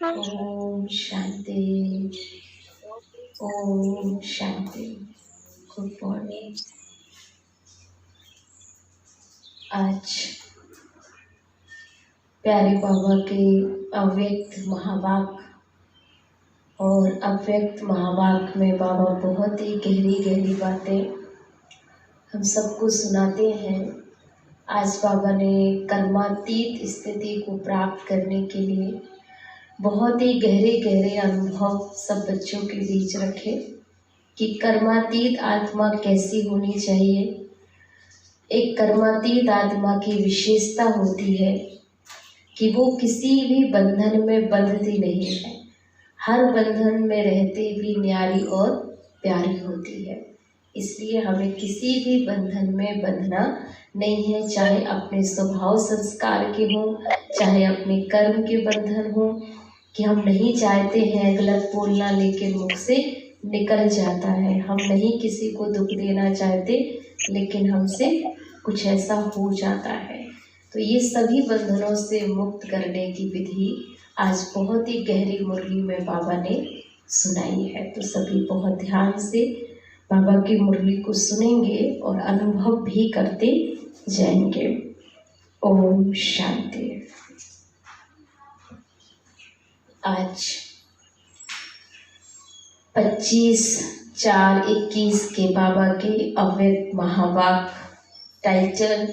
Om Shanti. Om Shanti. Good morning. आज प्यारे बाबा के अव्यक्त महावाक्य और अव्यक्त महावाक्य में बाबा बहुत ही गहरी गहरी बातें हम सबको सुनाते हैं। आज बाबा ने कर्मातीत स्थिति को प्राप्त करने के लिए बहुत ही गहरे गहरे अनुभव सब बच्चों के बीच रखे कि कर्मातीत आत्मा कैसी होनी चाहिए। एक कर्मातीत आत्मा की विशेषता होती है कि वो किसी भी बंधन में बंधती नहीं है, हर बंधन में रहते भी न्यारी और प्यारी होती है। इसलिए हमें किसी भी बंधन में बंधना नहीं है, चाहे अपने स्वभाव संस्कार के हों, चाहे अपने कर्म के बंधन हों, कि हम नहीं चाहते हैं गलत बोलना लेकिन मुख से निकल जाता है। हम नहीं किसी को दुख देना चाहते लेकिन हमसे कुछ ऐसा हो जाता है। तो ये सभी बंधनों से मुक्त करने की विधि आज बहुत ही गहरी मुरली में बाबा ने सुनाई है। तो सभी बहुत ध्यान से बाबा की मुरली को सुनेंगे और अनुभव भी करते जाएंगे। ओम शांति। आज 25/4/21 के बाबा के अव्यक्त महावाक्य टाइटल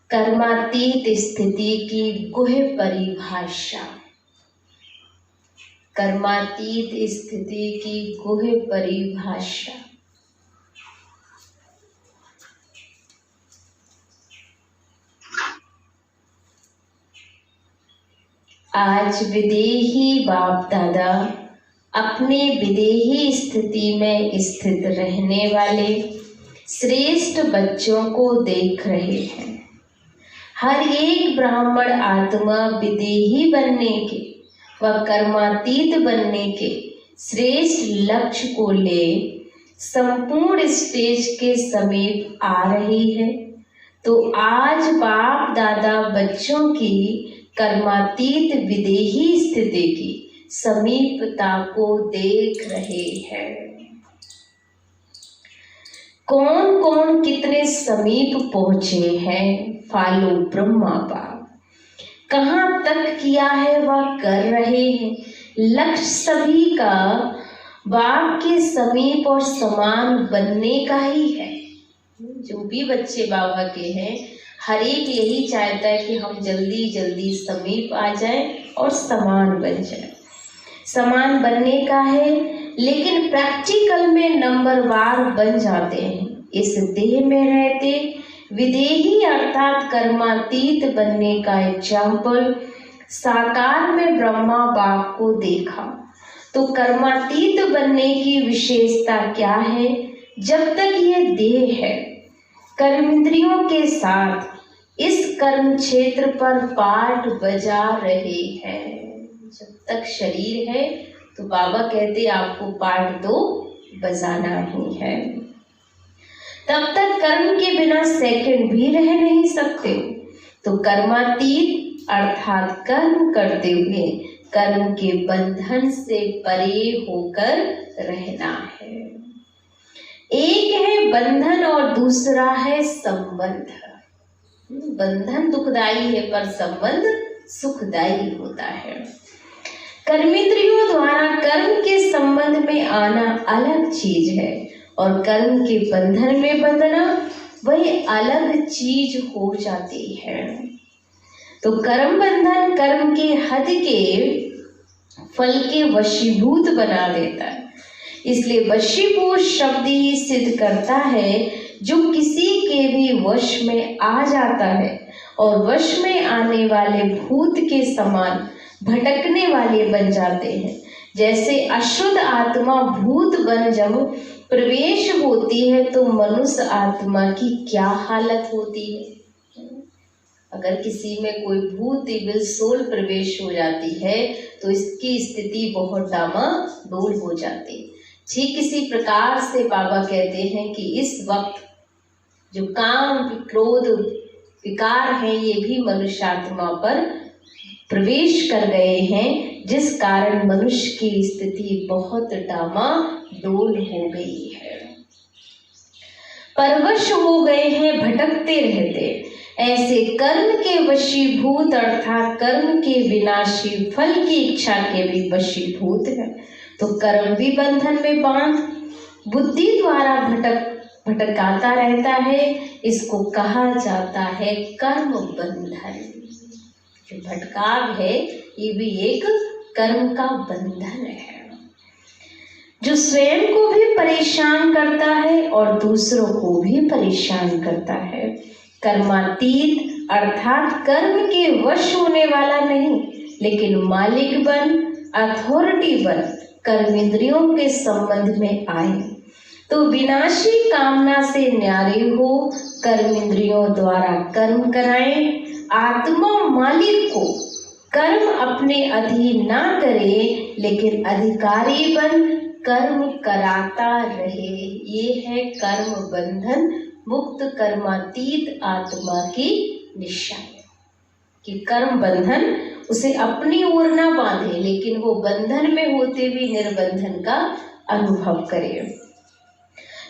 कर्मातीत स्थिति की गुह परिभाषा। कर्मातीत स्थिति की गुह परिभाषा। आज विदेही बाप दादा अपने विदेही स्थिति में स्थित रहने वाले श्रेष्ठ बच्चों को देख रहे हैं। हर एक ब्राह्मण आत्मा विदेही बनने के व कर्मातीत बनने के श्रेष्ठ लक्ष्य को ले संपूर्ण स्टेज के समीप आ रही है। तो आज बाप दादा बच्चों की कर्मातीत विदेही स्थिति की समीपता को देख रहे हैं। कौन कौन कितने समीप पहुंचे हैं, फालो ब्रह्मा बाप कहाँ तक किया है वह कर रहे हैं। लक्ष्य सभी का बाप के समीप और समान बनने का ही है। जो भी बच्चे बाबा के हैं हर एक यही चाहता है कि हम जल्दी जल्दी समीप आ जाएं और समान बन जाएं। समान बनने का है, लेकिन प्रैक्टिकल में नंबरवार बन जाते हैं। इस देह में रहते विदेही अर्थात कर्मातीत बनने का एग्जाम्पल साकार में ब्रह्मा बाप को देखा। तो कर्मातीत बनने की विशेषता क्या है? जब तक ये देह है कर्मेंद्रियों के साथ इस कर्म क्षेत्र पर पाठ बजा रहे हैं। जब तक शरीर है तो बाबा कहते आपको पाठ तो बजाना ही है। तब तक कर्म के बिना सेकंड भी रह नहीं सकते। तो कर्मातीत अर्थात कर्म करते हुए कर्म के बंधन से परे होकर रहना है। एक है बंधन और दूसरा है संबंध। बंधन दुखदाई है पर संबंध सुखदाई होता है। कर्मेंद्रियों द्वारा कर्म के संबंध में आना अलग चीज है और कर्म के बंधन में बंधना वही अलग चीज हो जाती है। तो कर्म बंधन कर्म के हद के फल के वशीभूत बना देता है। इसलिए वशीभूत शब्द ही सिद्ध करता है जो किसी के भी वश में आ जाता है और वश में आने वाले भूत के समान भटकने वाले बन जाते हैं। जैसे अशुद्ध आत्मा भूत बन जब प्रवेश होती है तो मनुष्य आत्मा की क्या हालत होती है। अगर किसी में कोई भूत इविल सोल प्रवेश हो जाती है तो इसकी स्थिति बहुत डामाडोल हो जाती है। ठीक इसी प्रकार से बाबा कहते हैं कि इस वक्त जो काम क्रोध विकार है ये भी मनुष्य आत्मा पर प्रवेश कर गए हैं, जिस कारण मनुष्य की स्थिति बहुत डामाडोल हो गई है। परवश हो गए हैं भटकते रहते, ऐसे कर्म के वशीभूत अर्थात कर्म के विनाशी फल की इच्छा के भी वशीभूत है। तो कर्म भी बंधन में बांध बुद्धि द्वारा भटकाता रहता है। इसको कहा जाता है कर्म बंधन। जो भटकाव है ये भी एक कर्म का बंधन है, जो स्वयं को भी परेशान करता है और दूसरों को भी परेशान करता है। कर्मातीत अर्थात कर्म के वश होने वाला नहीं, लेकिन मालिक बन, अथॉरिटी बन कर्म इंद्रियों के संबंध में आए तो विनाशी कामना से न्यारे हो, कर्म इंद्रियों द्वारा कर्म कराएं। आत्मा मालिक को कर्म अपने अधीन ना करे, लेकिन अधिकारी बन कर्म कराता रहे। ये है कर्म बंधन मुक्त कर्मातीत आत्मा की निशानी, कि कर्म बंधन उसे अपनी ओर ना बांधे, लेकिन वो बंधन में होते भी निर्बंधन का अनुभव करे।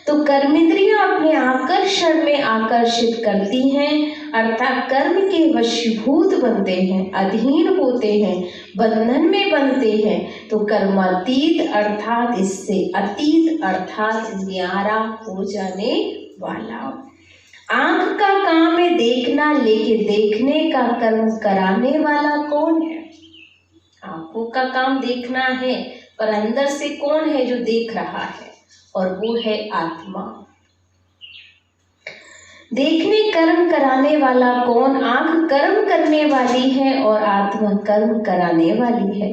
तो कर्मेंद्रियां अपने आकर्षण में आकर्षित करती हैं, अर्थात कर्म के वशीभूत बनते हैं, अधीन होते हैं, बंधन में बनते हैं। तो कर्मातीत अर्थात इससे अतीत अर्थात न्यारा हो जाने वाला। आंख का काम है देखना, लेकिन देखने का कर्म कराने वाला कौन है? आंखों का काम देखना है, पर अंदर से कौन है जो देख रहा है? और वो है आत्मा। देखने कर्म कराने वाला कौन? आंख कर्म करने वाली है और आत्मा कर्म कराने वाली है।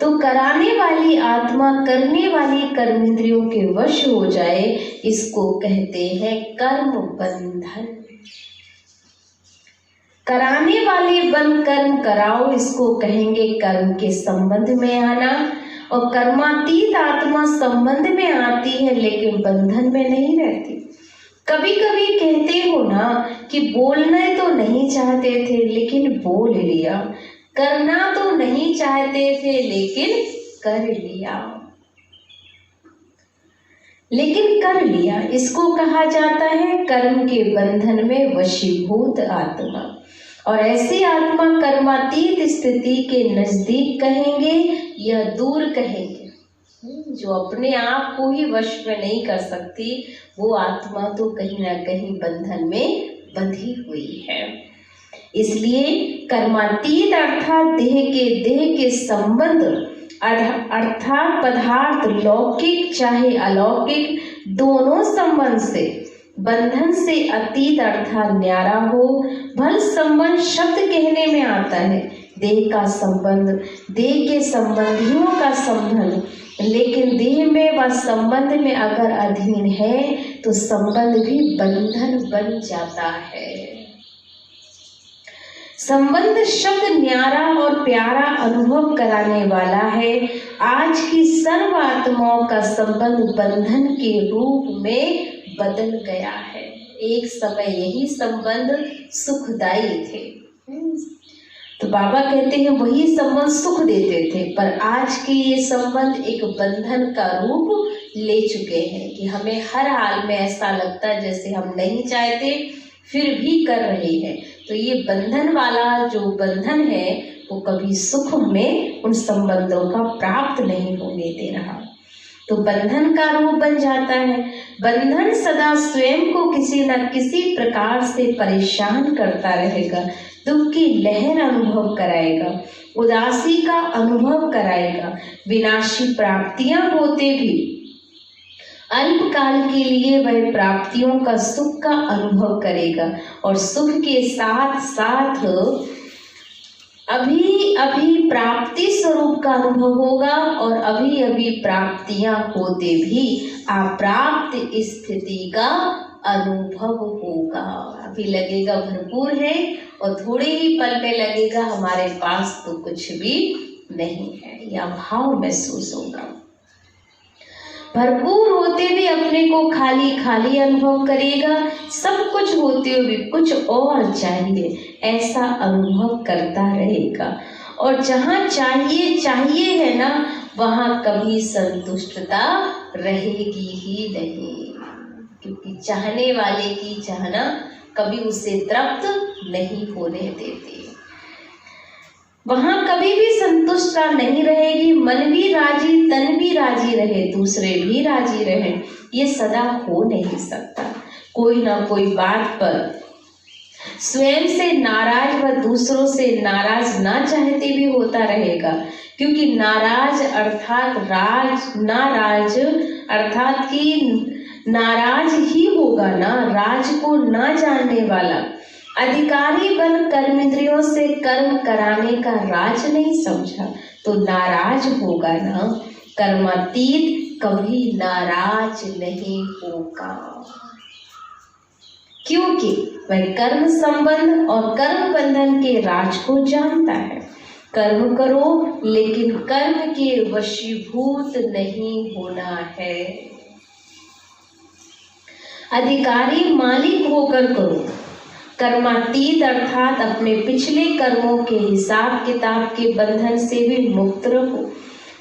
तो कराने वाली आत्मा करने वाली कर्मेंद्रियों के वश हो जाए, इसको कहते हैं कर्म बंधन। कराने वाले बन कर्म कराओ, इसको कहेंगे कर्म के संबंध में आना। और कर्मातीत आत्मा संबंध में आती है, लेकिन बंधन में नहीं रहती। कभी कभी कहते हो ना कि बोलना तो नहीं चाहते थे लेकिन बोल लिया, करना तो नहीं चाहते थे लेकिन कर लिया, इसको कहा जाता है कर्म के बंधन में वशीभूत आत्मा। और ऐसी आत्मा कर्मातीत स्थिति के नजदीक कहेंगे या दूर कहेंगे? जो अपने आप को ही वश में नहीं कर सकती, वो आत्मा तो कहीं ना कहीं बंधन में बंधी हुई है। इसलिए कर्मातीत अर्थात देह के संबंध अर्थात पदार्थ लौकिक चाहे अलौकिक दोनों संबंध से बंधन से अतीत अर्थात न्यारा हो। भल संबंध शब्द कहने में आता है देह का संबंध, देह के संबंधियों का संबंध, लेकिन देह में व संबंध में अगर अधीन है तो संबंध भी बंधन बन जाता है। संबंध शब्द न्यारा और प्यारा अनुभव कराने वाला है। आज की सर्व आत्माओं का संबंध बंधन के रूप में बदल गया है। एक समय यही संबंध सुखदायी थे, तो बाबा कहते हैं वही संबंध सुख देते थे, पर आज के ये संबंध एक बंधन का रूप ले चुके हैं कि हमें हर हाल में ऐसा लगता है जैसे हम नहीं चाहते फिर भी कर रहे हैं। तो ये बंधन वाला जो बंधन है वो कभी सुख में उन संबंधों का प्राप्त नहीं होने दे रहा, तो बंधन का रूप बन जाता है। बंधन सदा स्वयं को किसी न किसी प्रकार से परेशान करता रहेगा, दुख की लहर अनुभव कराएगा, उदासी का अनुभव कराएगा, विनाशी प्राप्तियां होते भी अल्पकाल के लिए वह प्राप्तियों का सुख का अनुभव करेगा और सुख के साथ साथ अभी अभी प्राप्ति स्वरूप का अनुभव होगा और अभी अभी प्राप्तियां होते भी अप्राप्त स्थिति का अनुभव होगा। अभी लगेगा भरपूर है और थोड़े ही पल में लगेगा हमारे पास तो कुछ भी नहीं है, यह भाव महसूस होगा। भरपूर होते भी अपने को खाली खाली अनुभव करेगा, सब कुछ होते हुए कुछ और चाहिए ऐसा अनुभव करता रहेगा। और जहाँ चाहिए है ना, वहाँ कभी संतुष्टता रहेगी ही नहीं, क्योंकि चाहने वाले की चाहना कभी उसे तृप्त नहीं होने देते। वहां कभी भी संतुष्टता नहीं रहेगी। मन भी राजी, तन भी राजी रहे, दूसरे भी राजी रहे, ये सदा हो नहीं सकता। कोई ना कोई बात पर स्वयं से नाराज व दूसरों से नाराज ना चाहते भी होता रहेगा, क्योंकि नाराज अर्थात कि नाराज ही होगा ना। राज को ना जानने वाला अधिकारी बन कर्मेंद्रियों से कर्म कराने का राज नहीं समझा तो नाराज होगा ना। कर्मातीत कभी नाराज नहीं होगा, क्योंकि वह कर्म संबंध और कर्म बंधन के राज को जानता है। कर्म करो, लेकिन कर्म के वशीभूत नहीं होना है। अधिकारी मालिक होकर करो। कर्मातीत अर्थात अपने पिछले कर्मों के हिसाब किताब के बंधन से भी मुक्त रहो।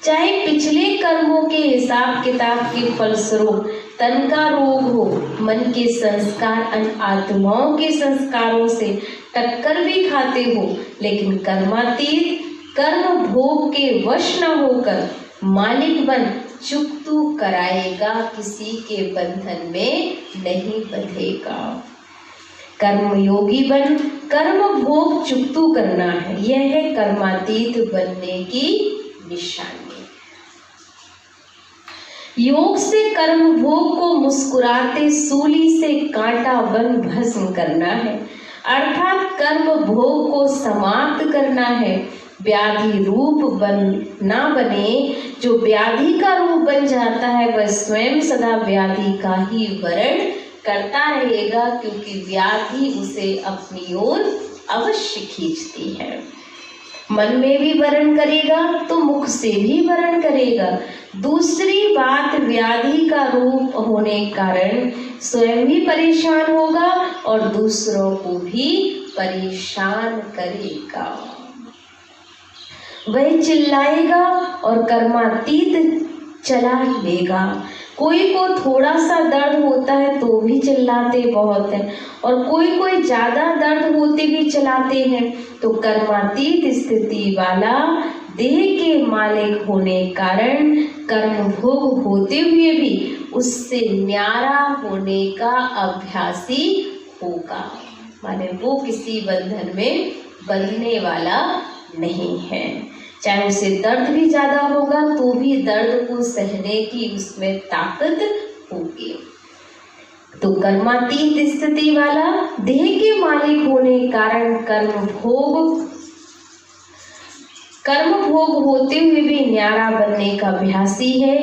चाहे पिछले कर्मों के हिसाब किताब के फलस्वरूप तन का रोग हो, मन के संस्कार अन्य आत्माओं के संस्कारों से टक्कर भी खाते हो, लेकिन कर्मातीत कर्म भोग के वश न होकर मालिक बन चुक्तू कराएगा, किसी के बंधन में नहीं बंधेगा। कर्मयोगी बन कर्म भोग चुक्तू करना है, यह है कर्मातीत बनने की निशानी। योग से कर्म भोग को मुस्कुराते सूली से कांटा बन भस्म करना है, अर्थात कर्म भोग को समाप्त करना है। व्याधि रूप ना बने। जो व्याधि का रूप बन जाता है वह स्वयं सदा व्याधि का ही वरण करता रहेगा, क्योंकि व्याधि उसे अपनी ओर अवश्य खींचती है। मन में भी वरण करेगा तो मुख से भी वरण करेगा। दूसरी बात, व्याधि का रूप होने कारण स्वयं भी परेशान होगा और दूसरों को भी परेशान करेगा। वह चिल्लाएगा और कर्मातीत चला लेगा। कोई को थोड़ा सा दर्द होता है तो भी चिल्लाते बहुत है, और कोई ज्यादा दर्द होते भी चलाते हैं। तो कर्मातीत स्थिति वाला देह के मालिक होने कारण कर्म भोग होते हुए भी उससे न्यारा होने का अभ्यासी होगा, माने वो किसी बंधन में बंधने वाला नहीं है। चाहे उसे दर्द भी ज्यादा होगा तो भी दर्द को सहने की उसमें ताकत होगी। तो कर्मातीत स्थिति वाला देह के मालिक होने कारण कर्म भोग होते हुए भी न्यारा बनने का अभ्यासी है।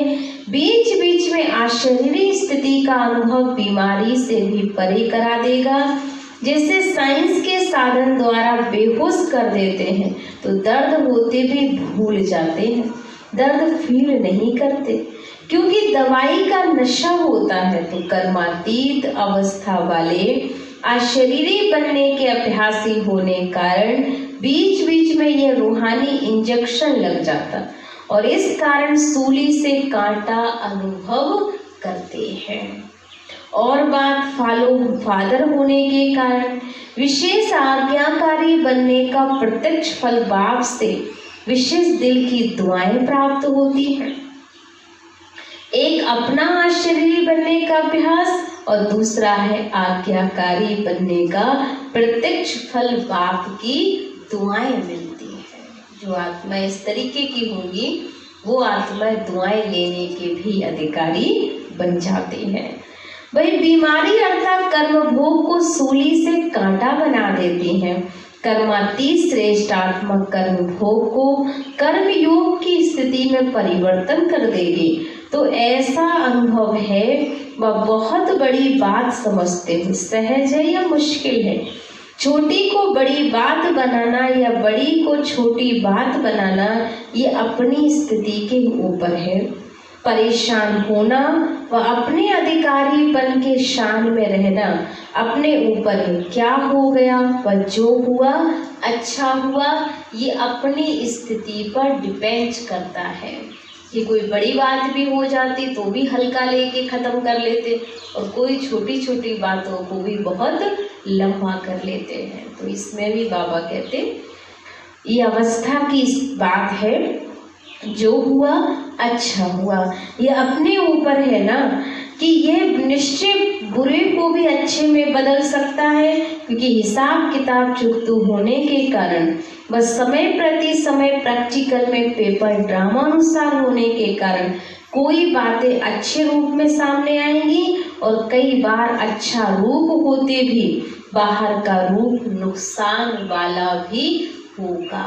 बीच बीच में आशरीरी स्थिति का अनुभव बीमारी से भी परे करा देगा। जैसे साइंस के साधन द्वारा बेहोश कर देते हैं तो दर्द होते भी भूल जाते हैं, दर्द फील नहीं करते, क्योंकि दवाई का नशा होता है। तो कर्मातीत अवस्था वाले अशरीरी बनने के अभ्यासी होने कारण बीच बीच में यह रूहानी इंजेक्शन लग जाता और इस कारण सूली से कांटा अनुभव करते हैं। और बात फादर होने के कारण विशेष आज्ञाकारी बनने का प्रत्यक्ष फल बाप से विशेष दिल की दुआएं प्राप्त होती हैं। एक अपना आश्चर्य बनने का अभ्यास और दूसरा है आज्ञाकारी बनने का प्रत्यक्ष फल बाप की दुआएं मिलती है। जो आत्मा इस तरीके की होगी वो आत्मा दुआएं लेने के भी अधिकारी बन जाते हैं। वही बीमारी अर्थात कर्म भोग को सूली से कांटा बना देते हैं। कर्मातीत श्रेष्ठात्मक कर्म भोग को कर्म योग की स्थिति में परिवर्तन कर देगी। तो ऐसा अनुभव है, वह बहुत बड़ी बात समझते हैं। सहज है या मुश्किल है? छोटी को बड़ी बात बनाना या बड़ी को छोटी बात बनाना ये अपनी स्थिति के ऊपर है। परेशान होना व अपने अधिकारी बन के शान में रहना अपने ऊपर है। क्या हो गया व जो हुआ अच्छा हुआ, ये अपनी स्थिति पर डिपेंड करता है। कि कोई बड़ी बात भी हो जाती तो भी हल्का लेके ख़त्म कर लेते और कोई छोटी छोटी बातों को भी बहुत लंबा कर लेते हैं। तो इसमें भी बाबा कहते ये अवस्था की बात है, जो हुआ अच्छा हुआ। ये अपने ऊपर है ना कि यह निश्चय बुरे को भी अच्छे में बदल सकता है, क्योंकि हिसाब किताब चुकता होने के कारण बस समय प्रति समय प्रैक्टिकल में पेपर ड्रामा अनुसार होने के कारण कोई बातें अच्छे रूप में सामने आएंगी और कई बार अच्छा रूप होते भी बाहर का रूप नुकसान वाला भी होगा।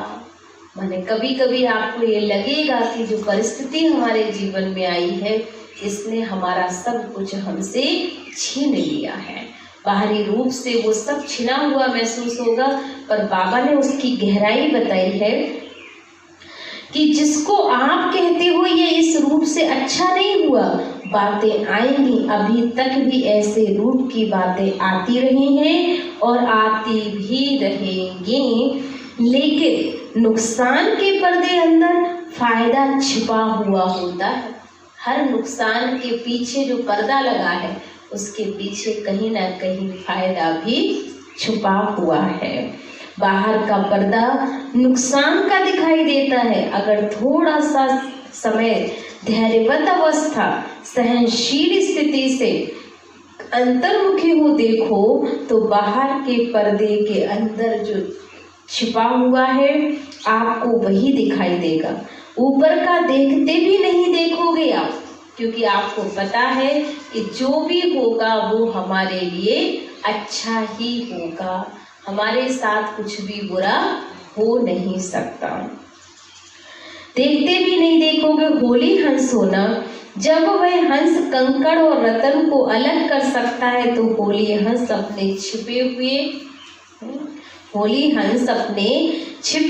माने कभी कभी आपको ये लगेगा कि जो परिस्थिति हमारे जीवन में आई है इसने हमारा सब कुछ हमसे छीन लिया है। बाहरी रूप से वो सब छिना हुआ महसूस होगा, पर बाबा ने उसकी गहराई बताई है कि जिसको आप कहते हो ये इस रूप से अच्छा नहीं हुआ, बातें आएंगी। अभी तक भी ऐसे रूप की बातें आती रही हैं और आती भी रहेंगी, लेकिन नुकसान के पर्दे अंदर फायदा छिपा हुआ होता है। हर नुकसान के पीछे जो पर्दा लगा है उसके पीछे कहीं ना कहीं फायदा भी छुपा हुआ है। बाहर का पर्दा नुकसान का दिखाई देता है। अगर थोड़ा सा समय धैर्यवत अवस्था सहनशील स्थिति से अंतर्मुखी हो देखो तो बाहर के पर्दे के अंदर जो छिपा हुआ है आपको वही दिखाई देगा। ऊपर का देखते भी नहीं देखोगे आप, क्योंकि आपको पता है कि जो भी होगा वो हमारे लिए अच्छा ही होगा। हमारे साथ कुछ भी बुरा हो नहीं सकता। देखते भी नहीं देखोगे। होली हंस होना, जब वह हंस कंकड़ और रतन को अलग कर सकता है तो होली हंस अपने छिपे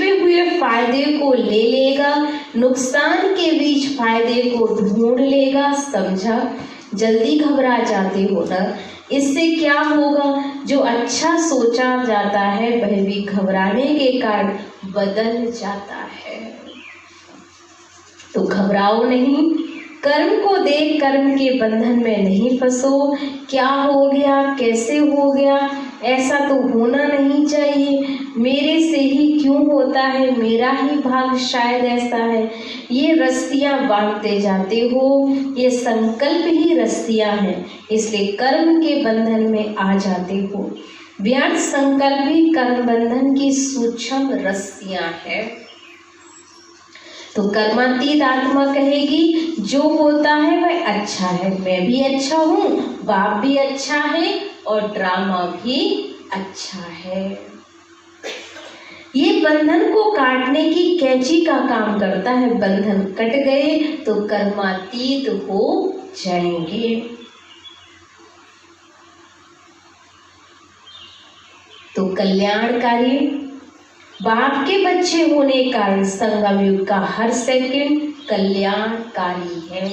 हुए फायदे को ले लेगा, नुकसान के बीच फायदे को ढूंढ लेगा। समझा? जल्दी घबरा जाते हो ना, इससे क्या होगा? जो अच्छा सोचा जाता है वह भी घबराने के कारण बदल जाता है। तो घबराओ नहीं, कर्म को देख कर्म के बंधन में नहीं फंसो। क्या हो गया, कैसे हो गया, ऐसा तो होना नहीं चाहिए, मेरे से ही क्यों होता है, मेरा ही भाग शायद ऐसा है, ये रस्सियाँ बांधते जाते हो। ये संकल्प ही रस्सियाँ हैं, इसलिए कर्म के बंधन में आ जाते हो। व्यर्थ संकल्प ही कर्म बंधन की सूक्ष्म रस्सियाँ हैं। तो कर्मातीत आत्मा कहेगी जो होता है वह अच्छा है, मैं भी अच्छा हूँ, बाप भी अच्छा है और ड्रामा भी अच्छा है। ये बंधन को काटने की कैंची का काम करता है। बंधन कट गए तो कर्मातीत हो जाएंगे। तो कल्याणकारी बाप के बच्चे होने के कारण संगम युग का हर सेकंड कल्याणकारी है।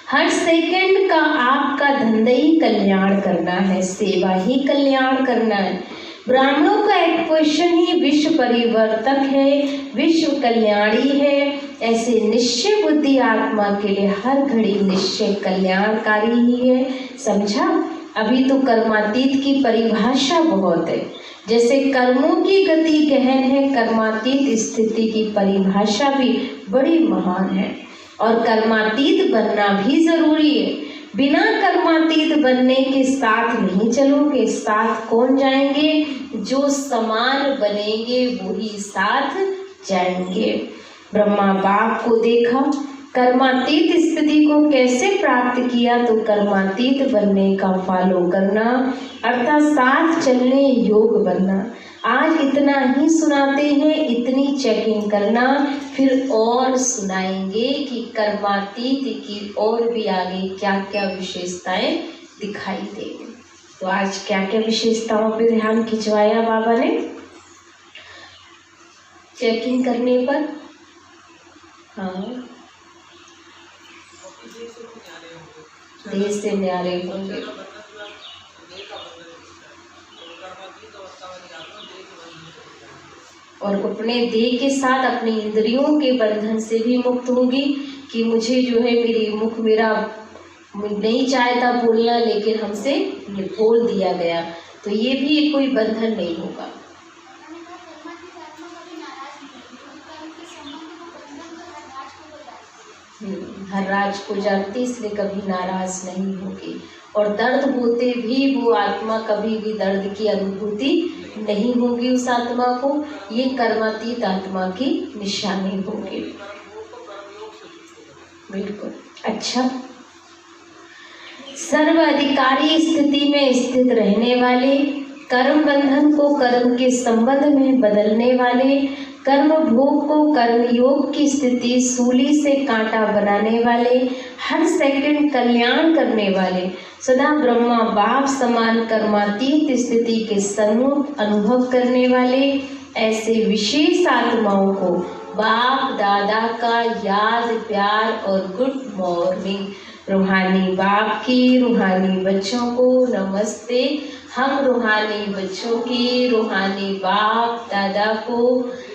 हर सेकंड का आपका धंधा ही कल्याण करना है, सेवा ही कल्याण करना है। ब्राह्मणों का एक क्वेश्चन ही विश्व परिवर्तक है, विश्व कल्याणी है। ऐसे निश्चय बुद्धि आत्मा के लिए हर घड़ी निश्चय कल्याणकारी ही है। समझा? अभी तो कर्मातीत की परिभाषा बहुत है। जैसे कर्मों की गति गहन है, कर्मातीत स्थिति की परिभाषा भी बड़ी महान है। और कर्मातीत बनना भी जरूरी है। बिना कर्मातीत बनने के साथ नहीं चलोगे। साथ कौन जाएंगे? जो समान बनेंगे वही साथ जाएंगे। ब्रह्मा बाप को देखा, कर्मातीत स्थिति को कैसे प्राप्त किया? तो कर्मातीत बनने का फॉलो करना अर्थात साथ चलने योग बनना। आज इतना ही सुनाते हैं, इतनी चेकिंग करना, फिर और सुनाएंगे कि कर्मातीत की और भी आगे क्या क्या विशेषताएं दिखाई देंगी। तो आज क्या क्या विशेषताओं पे ध्यान खिंचवाया बाबा ने चेकिंग करने पर? हाँ, देह से न्यारे होंगे। और अपने देह के साथ अपनी इंद्रियों के बंधन से भी मुक्त होगी कि मुझे जो है मेरी मुख मेरा नहीं चाहता बोलना, लेकिन हमसे बोल दिया गया, तो ये भी कोई बंधन नहीं होगा। हर राज को जानती, इसलिए कभी नाराज नहीं होगी। और दर्द होते भी वो आत्मा कभी भी दर्द की अनुभूति नहीं होगी उस आत्मा को। ये कर्मातीत आत्मा की निशानी होगी। बिल्कुल। अच्छा, सर्व अधिकारी स्थिति में स्थित रहने वाले, कर्म बंधन को कर्म के संबंध में बदलने वाले, कर्म भोग को कर्म योग की स्थिति सूली से कांटा बनाने वाले, हर सेकंड कल्याण करने वाले, सदा ब्रह्मा बाप समान कर्मातीत स्थिति के सन्मुख अनुभव करने वाले, ऐसे विशेष आत्माओं को बाप दादा का याद प्यार और गुड मॉर्निंग। रूहानी बाप की रूहानी बच्चों को नमस्ते। हम रूहानी बच्चों की रूहानी बाप दादा को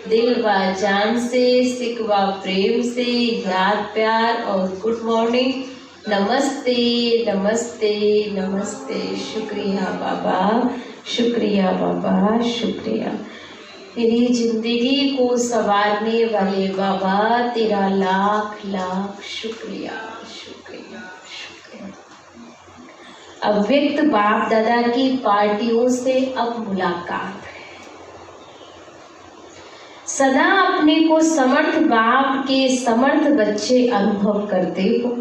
दिल व जान से सिक व प्रेम से याद प्यार और गुड मॉर्निंग। नमस्ते नमस्ते नमस्ते। शुक्रिया बाबा, शुक्रिया बाबा, शुक्रिया। मेरी जिंदगी को संवारने वाले बाबा, तेरा लाख लाख शुक्रिया शुक्रिया शुक्रिया। अव्यक्त बाप दादा की पार्टियों से अब मुलाकात है। सदा अपने को समर्थ बाप के समर्थ बच्चे अनुभव करते हो।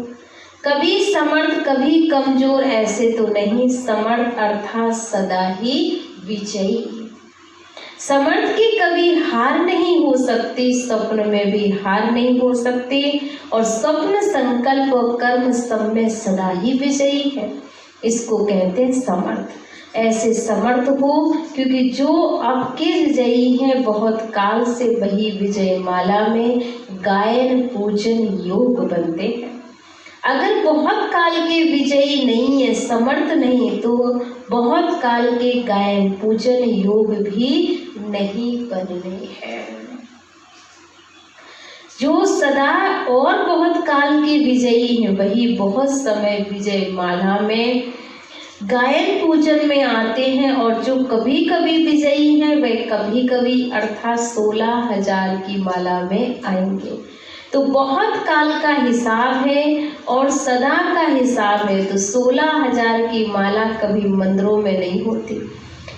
कभी समर्थ कभी कमजोर ऐसे तो नहीं, समर्थ अर्थात सदा ही विजयी। समर्थ की कभी हार नहीं हो सकती, स्वप्न में भी हार नहीं हो सकती, और स्वप्न संकल्प और कर्म सब में सदा ही विजयी है। इसको कहते हैं समर्थ। ऐसे समर्थ हो, क्योंकि जो आपके विजयी हैं बहुत काल से वही विजय माला में गायन पूजन योग बनते हैं। अगर बहुत काल के विजयी नहीं है, समर्थ नहीं, तो बहुत काल के गायन पूजन योग भी नहीं बनने हैं। जो सदा और बहुत काल के विजयी हैं वही बहुत समय विजय माला में गायन पूजन में आते हैं, और जो कभी कभी विजयी हैं वे कभी कभी अर्थात 16,000 की माला में आएंगे। तो बहुत काल का हिसाब है और सदा का हिसाब है। तो 16,000 की माला कभी मंदिरों में नहीं होती,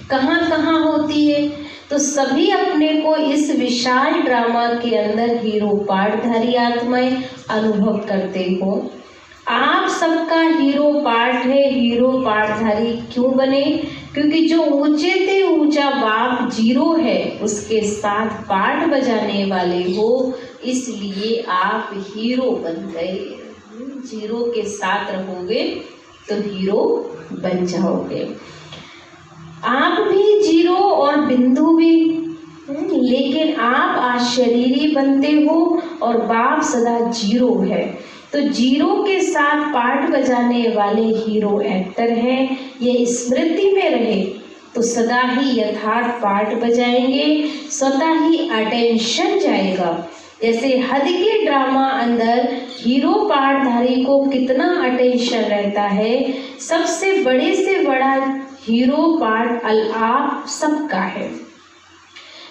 कहाँ कहाँ होती है। तो सभी अपने को इस विशाल ड्रामा के अंदर हीरो पार्टधारी आत्माएं अनुभव करते हो। आप सबका हीरो पार्ट है। हीरो पार्टधारी क्यों बने? क्योंकि जो ऊंचे से ऊंचा बाप जीरो है उसके साथ पार्ट बजाने वाले हो, इसलिए आप हीरो बन गए। जीरो के साथ रहोगे तो हीरो बन जाओगे। आप भी जीरो और बिंदु भी, लेकिन आप अशरीरी बनते हो और बाप सदा जीरो है। तो जीरो के साथ पार्ट बजाने वाले हीरो एक्टर हैं। ये स्मृति में रहे तो सदा ही यथार्थ पार्ट बजाएंगे, स्वतः ही अटेंशन जाएगा। जैसे हद के ड्रामा अंदर हीरो पार्टधारी को कितना अटेंशन रहता है, सबसे बड़े से बड़ा हीरो पार्ट आप सबका है।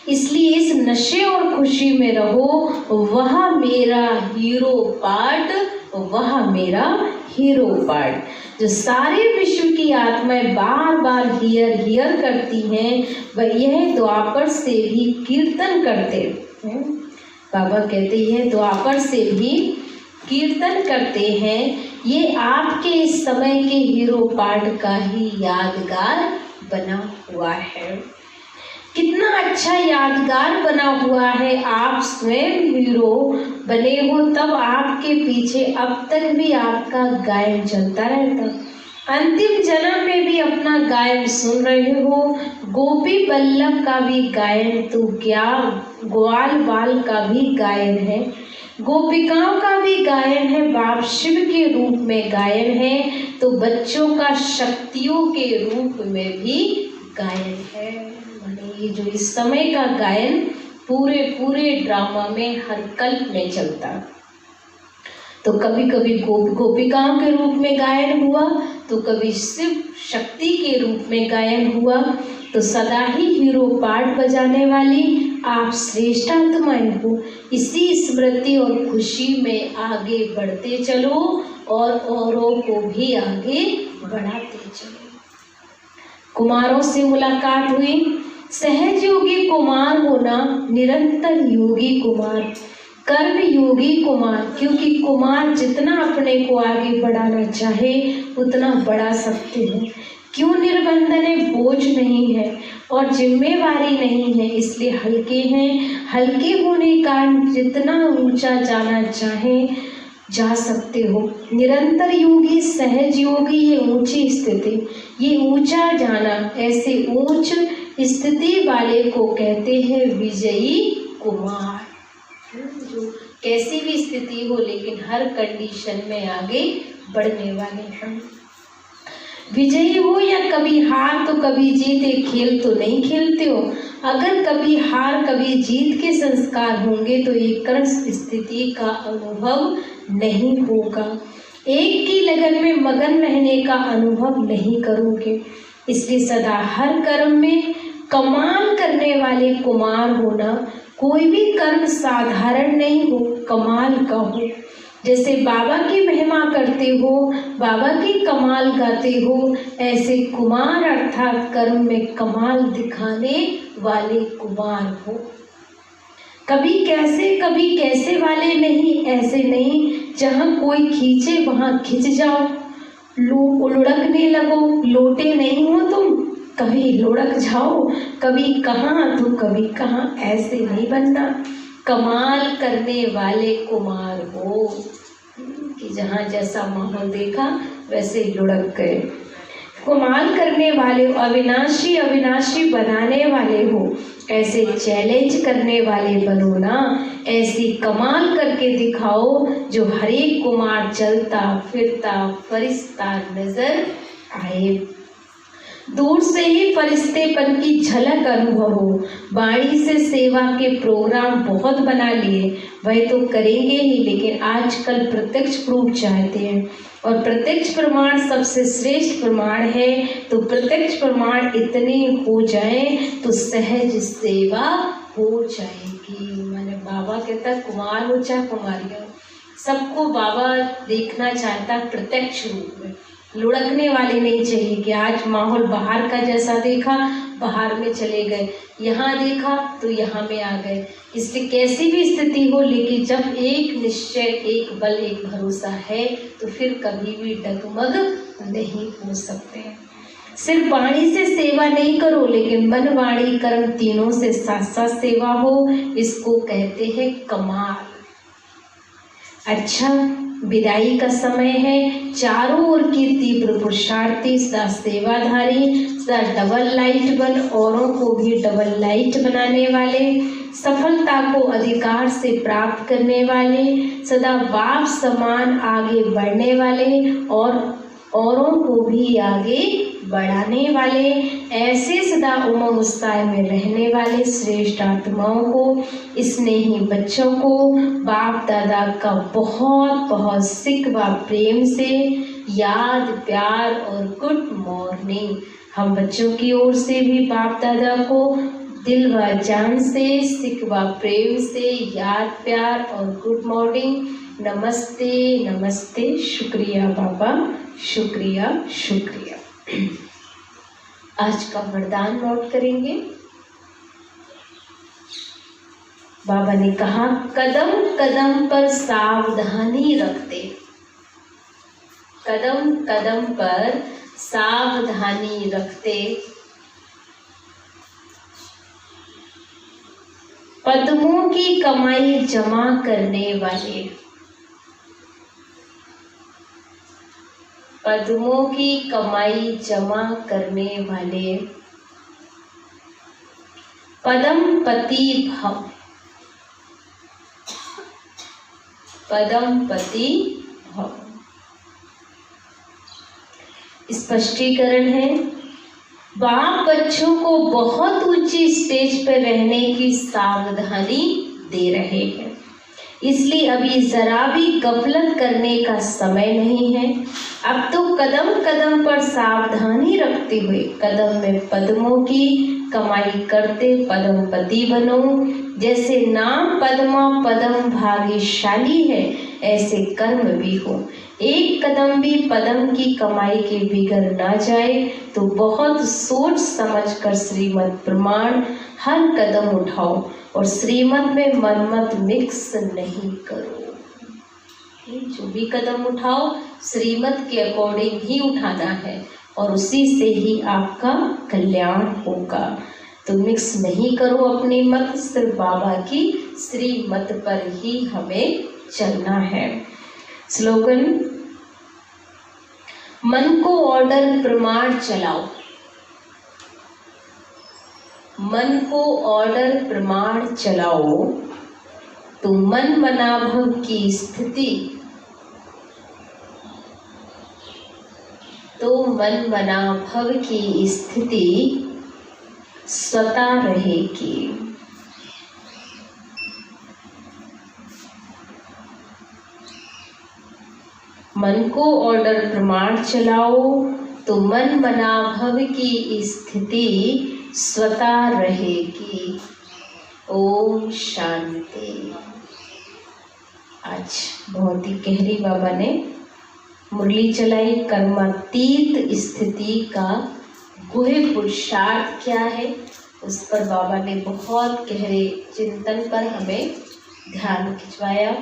इसलिए इस नशे और खुशी में रहो, वह मेरा हीरो पार्ट, वह मेरा हीरो पार्ट। जो सारे विश्व की आत्माएं बार बार हियर करती हैं, वह यह द्वापर से भी कीर्तन करते हैं। बाबा कहते हैं द्वापर से भी कीर्तन करते हैं। ये आपके इस समय के हीरो पार्ट का ही यादगार बना हुआ है। कितना अच्छा यादगार बना हुआ है। आप स्वयं हीरो बने हो, तब आपके पीछे अब तक भी आपका गायन चलता रहता। अंतिम जन्म में भी अपना गायन सुन रहे हो। गोपी बल्लभ का भी गायन, तो क्या ग्वाल बाल का भी गायन है। गोपिकाओं का भी गायन है, बाप शिव के रूप में गायन है, तो बच्चों का शक्तियों के रूप में भी गायन है। माने ये जो इस समय का गायन पूरे ड्रामा में हर कल्प में चलता। तो कभी कभी गोपिकाओं के रूप में गायन हुआ, तो कभी शिव शक्ति के रूप में गायन हुआ। तो सदा ही हीरो पार्ट बजाने वाली आप श्रेष्ठ आत्माएं हो, इसी स्मृति और खुशी में आगे बढ़ते चलो और औरों को भी आगे बढ़ाते चलो। कुमारों से मुलाकात हुई। सहज योगी कुमार होना, निरंतर योगी कुमार, कर्म योगी कुमार, क्योंकि कुमार जितना अपने को आगे बढ़ाना चाहे उतना बढ़ा सकते हैं। क्यों? निर्बंधने बोझ नहीं है और जिम्मेवारी नहीं है, इसलिए हल्के हैं। हल्के होने के कारण जितना ऊंचा जाना चाहे जा सकते हो। निरंतर योगी, सहज योगी, ये ऊंची स्थिति, ये ऊंचा जाना, ऐसे ऊंच स्थिति वाले को कहते हैं विजयी कुमार। जो कैसी भी स्थिति हो लेकिन हर कंडीशन में आगे बढ़ने वाले हैं। विजयी हो या कभी हार तो कभी जीत, एक खेल तो नहीं खेलते हो। अगर कभी हार कभी जीत के संस्कार होंगे तो एक स्थिति का अनुभव नहीं होगा। एक की लगन में मगन रहने का अनुभव नहीं करोगे। इसलिए सदा हर कर्म में कमाल करने वाले कुमार होना। कोई भी कर्म साधारण नहीं हो, कमाल का हो। जैसे बाबा की महिमा करते हो, बाबा की कमाल गाते हो, ऐसे कुमार अर्थात कर्म में कमाल दिखाने वाले कुमार हो। कभी कैसे वाले नहीं, ऐसे नहीं जहाँ कोई खींचे वहाँ खिंच जाओ, लुढ़कने लगो, लोटे नहीं हो तुम, कभी लुढ़क जाओ, कभी कहाँ तो कभी कहाँ, ऐसे नहीं बनना। कमाल करने वाले कुमार हो कि जहाँ जैसा माहौल देखा वैसे लुढ़क गए। कमाल करने वाले, अविनाशी बनाने वाले हो, ऐसे चैलेंज करने वाले बनो ना। ऐसी कमाल करके दिखाओ जो हर एक कुमार चलता फिरता फरिश्ता नजर आए। दूर से ही फरिश्तेपन की झलक अनुभव हो। वाणी से सेवा के प्रोग्राम बहुत बना लिए, वह तो करेंगे ही, लेकिन आजकल प्रत्यक्ष प्रूफ चाहते हैं और प्रत्यक्ष प्रमाण सबसे श्रेष्ठ प्रमाण है। तो प्रत्यक्ष प्रमाण इतने हो जाए तो सहज सेवा हो जाएगी। मैंने बाबा कहता कुमार हो चाहे कुमारियाँ, सबको बाबा देखना चाहता प्रत्यक्ष रूप में। लुढ़कने वाले नहीं चाहिए कि आज माहौल बाहर का जैसा देखा बाहर में चले गए, यहाँ देखा तो यहाँ में आ गए। इसलिए कैसी भी स्थिति हो, लेकिन जब एक निश्चय, एक बल, एक भरोसा है तो फिर कभी भी डगमग नहीं हो सकते। सिर्फ वाणी से सेवा नहीं करो, लेकिन मन वाणी कर्म तीनों से साथ साथ सेवा हो, इसको कहते हैं कमाल। अच्छा, विदाई का समय है। चारों ओर की तीव्र पुरुषार्थी, सदा सेवाधारी, सदा डबल लाइट बन, औरों को भी डबल लाइट बनाने वाले, सफलता को अधिकार से प्राप्त करने वाले, सदा बाप समान आगे बढ़ने वाले और औरों को भी आगे बढ़ाने वाले, ऐसे सदा उमंग उत्साह में रहने वाले श्रेष्ठ आत्माओं को, स्नेही बच्चों को बाप दादा का बहुत बहुत सिकवा प्रेम से याद, प्यार और गुड मॉर्निंग। हम बच्चों की ओर से भी बाप दादा को दिल व जान से सिकवा प्रेम से याद, प्यार और गुड मॉर्निंग। नमस्ते नमस्ते। शुक्रिया बाबा, शुक्रिया शुक्रिया। आज का वरदान नोट करेंगे। बाबा ने कहा, कदम कदम पर सावधानी रखते, कदम कदम पर सावधानी रखते, पद्मों की कमाई जमा करने वाले, पद्मों की कमाई जमा करने वाले, पदम पति भव, पदमपति भव। स्पष्टीकरण है, बाप बच्चों को बहुत ऊंची स्टेज पर रहने की सावधानी दे रहे हैं, इसलिए अभी जरा भी गफलत करने का समय नहीं है। अब तो कदम कदम पर सावधानी रखते हुए कदम में पद्मों की कमाई करते पदमपति बनो। जैसे नाम पद्मा पदम भाग्यशाली है, ऐसे कर्म भी हो। एक कदम भी पदम की कमाई के बिगड़ ना जाए तो बहुत सोच समझ कर श्रीमद् प्रमाण हर कदम उठाओ और श्रीमत में मनमत मिक्स नहीं करो। जो भी कदम उठाओ श्रीमत के अकॉर्डिंग ही उठाना है और उसी से ही आपका कल्याण होगा। तो मिक्स नहीं करो अपनी मत, सिर्फ बाबा की श्रीमत पर ही हमें चलना है। स्लोगन, मन को ऑर्डर प्रमाण चलाओ। मन को ऑर्डर प्रमाण चलाओ तो मन मनाभव की स्थिति, मन मनाभव की स्थिति स्वतः रहेगी। मन को ऑर्डर प्रमाण चलाओ तो मन मनाभव की स्थिति स्वतः रहेगी। ओम शांति। आज बहुत ही गहरी बाबा ने मुरली चलाई। कर्मातीत स्थिति का गुहे पुरुषार्थ क्या है, उस पर बाबा ने बहुत गहरे चिंतन पर हमें ध्यान खिंचवाया।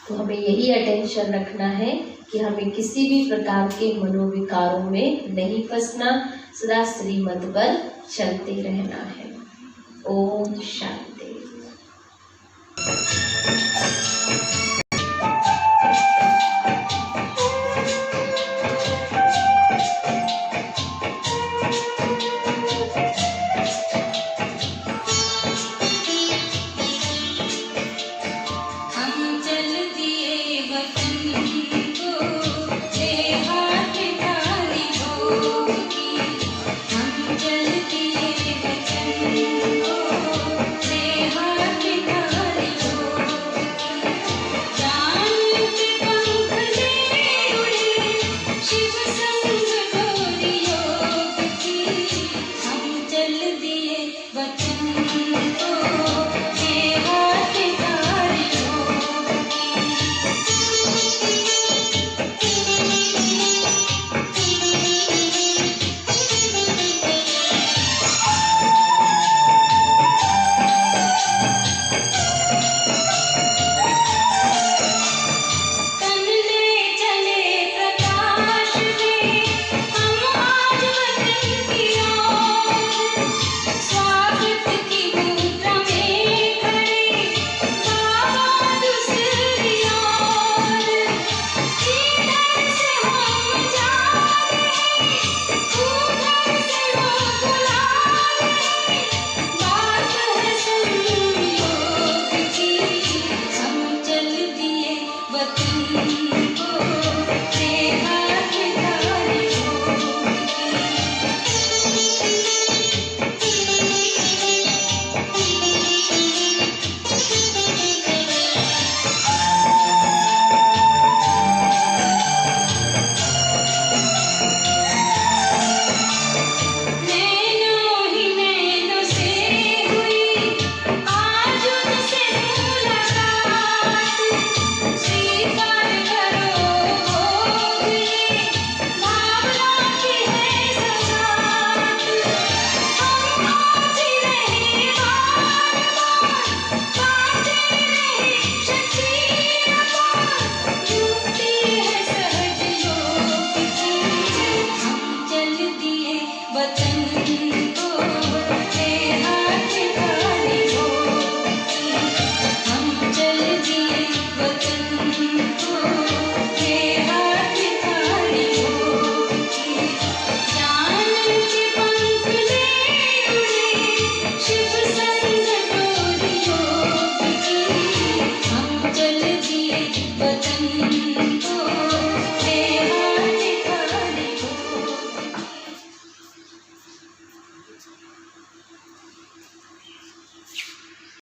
तो हमें यही अटेंशन रखना है कि हमें किसी भी प्रकार के मनोविकारों में नहीं फंसना, सदा श्रीमत पर चलते रहना है। ओम शांति।